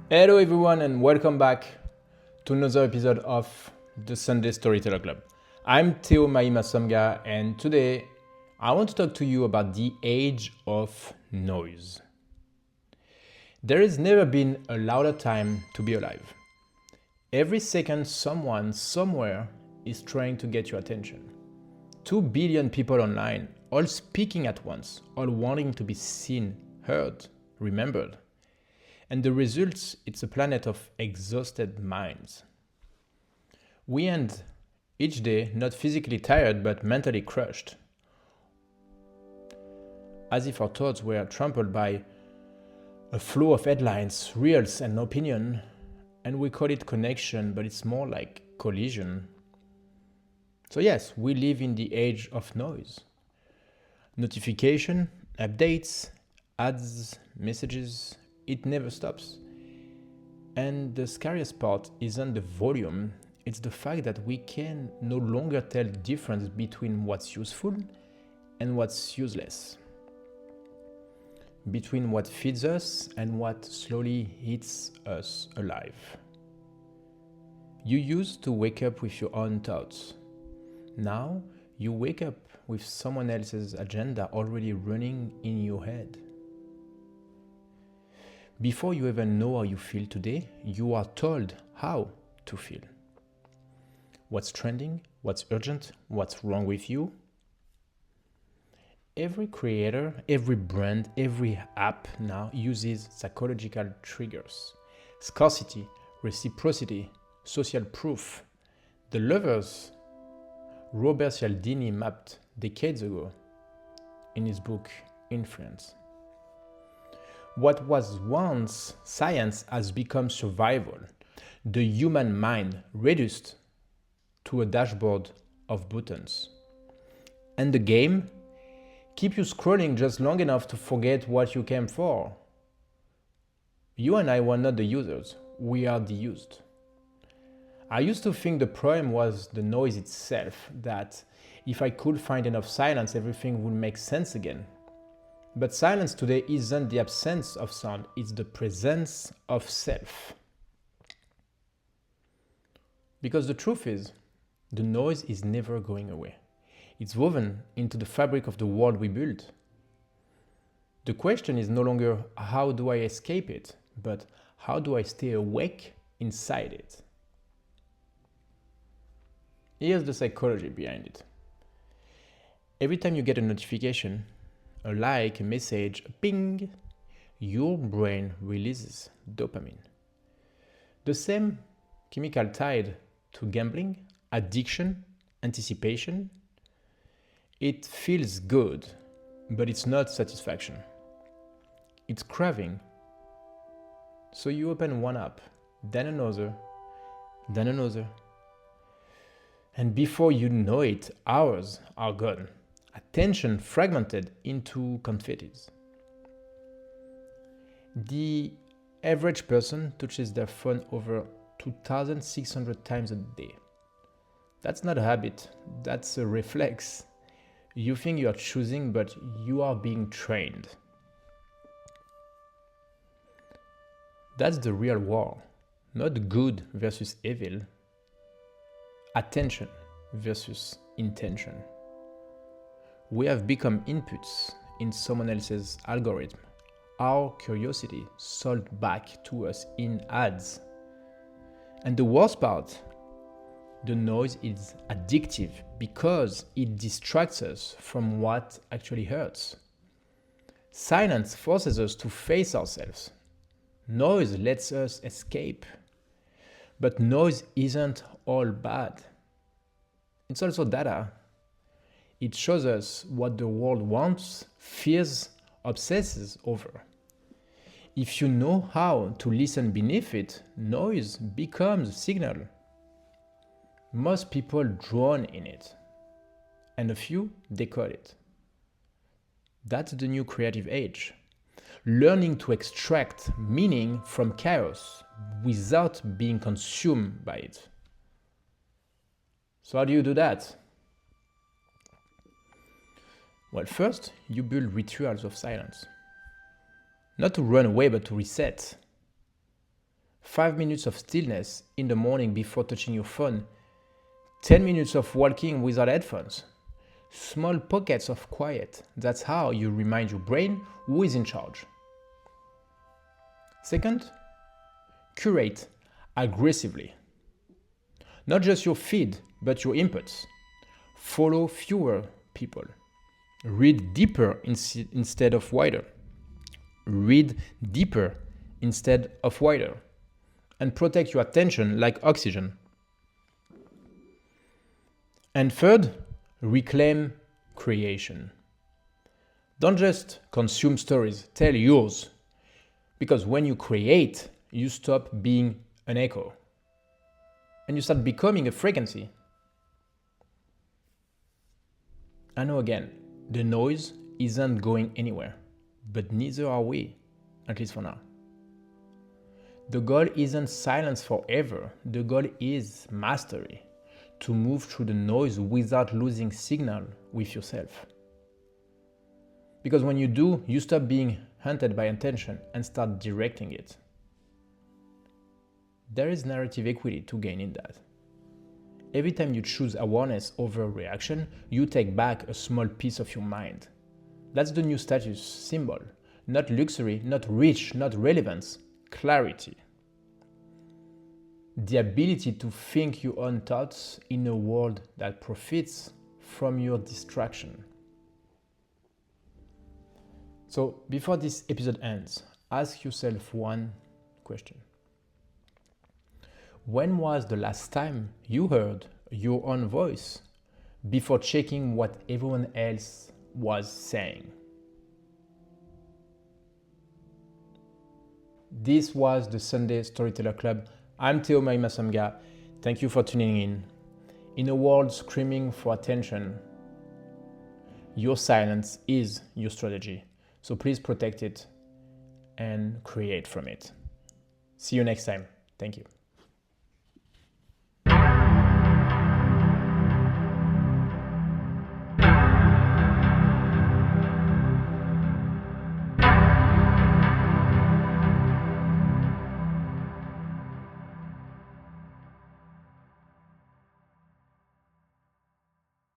Hello everyone and welcome back to another episode of the Sunday Storyteller Club. I'm Théo Mahy-Ma-Somga and today I want to talk to you about the age of noise. There has never been a louder time to be alive. Every second someone somewhere is trying to get your attention. 2 billion people online, all speaking at once, all wanting to be seen, heard, remembered. And the result, it's a planet of exhausted minds. We end each day not physically tired but mentally crushed. As if our thoughts were trampled by a flow of headlines, reels, and opinion, and we call it connection, but it's more like collision. So yes, we live in the age of noise. Notification, updates, ads, messages, it never stops. And the scariest part isn't the volume, it's the fact that we can no longer tell the difference between what's useful and what's useless. Between what feeds us and what slowly eats us alive. You used to wake up with your own thoughts. Now you wake up with someone else's agenda already running in your head. Before you even know how you feel today, you are told how to feel. What's trending, what's urgent, what's wrong with you. Every creator, every brand, every app now uses psychological triggers. Scarcity, reciprocity, social proof. The lovers Robert Cialdini mapped decades ago in his book Influence. What was once science has become survival, the human mind reduced to a dashboard of buttons. And the game? Keep you scrolling just long enough to forget what you came for. You and I were not the users, we are the used. I used to think the problem was the noise itself, that if I could find enough silence, everything would make sense again. But silence today isn't the absence of sound, it's the presence of self. Because the truth is, the noise is never going away. It's woven into the fabric of the world we built. The question is no longer how do I escape it, but how do I stay awake inside it? Here's the psychology behind it. Every time you get a notification, a like, a message, a ping, your brain releases dopamine. The same chemical tied to gambling, addiction, anticipation. It feels good, but it's not satisfaction. It's craving. So you open one app, then another, then another. And before you know it, hours are gone. Attention fragmented into confettis. The average person touches their phone over 2,600 times a day. That's not a habit, that's a reflex. You think you are choosing, but you are being trained. That's the real war, not good versus evil. Attention versus intention. We have become inputs in someone else's algorithm. Our curiosity sold back to us in ads. And the worst part, the noise is addictive because it distracts us from what actually hurts. Silence forces us to face ourselves. Noise lets us escape. But noise isn't all bad. It's also data. It shows us what the world wants, fears, obsesses over. If you know how to listen beneath it, noise becomes a signal. Most people drown in it, and a few decode it. That's the new creative age. Learning to extract meaning from chaos without being consumed by it. So how do you do that? Well, first, you build rituals of silence. Not to run away, but to reset. 5 minutes of stillness in the morning before touching your phone, 10 minutes of walking without headphones. Small pockets of quiet. That's how you remind your brain who is in charge. Second, curate aggressively. Not just your feed, but your inputs. Follow fewer people. Read deeper instead of wider. Read deeper instead of wider. And protect your attention like oxygen. And third, reclaim creation. Don't just consume stories, tell yours. Because when you create, you stop being an echo. And you start becoming a frequency. I know again, the noise isn't going anywhere, but neither are we, at least for now. The goal isn't silence forever, the goal is mastery, to move through the noise without losing signal with yourself. Because when you do, you stop being hunted by attention and start directing it. There is narrative equity to gain in that. Every time you choose awareness over reaction, you take back a small piece of your mind. That's the new status symbol. Not luxury, not rich, not relevance, clarity. The ability to think your own thoughts in a world that profits from your distraction. So before this episode ends, ask yourself one question. When was the last time you heard your own voice before checking what everyone else was saying? This was the Sunday Storyteller Club. I'm Théo Mahy-Ma-Somga. Thank you for tuning in. In a world screaming for attention, your silence is your strategy. So please protect it and create from it. See you next time. Thank you.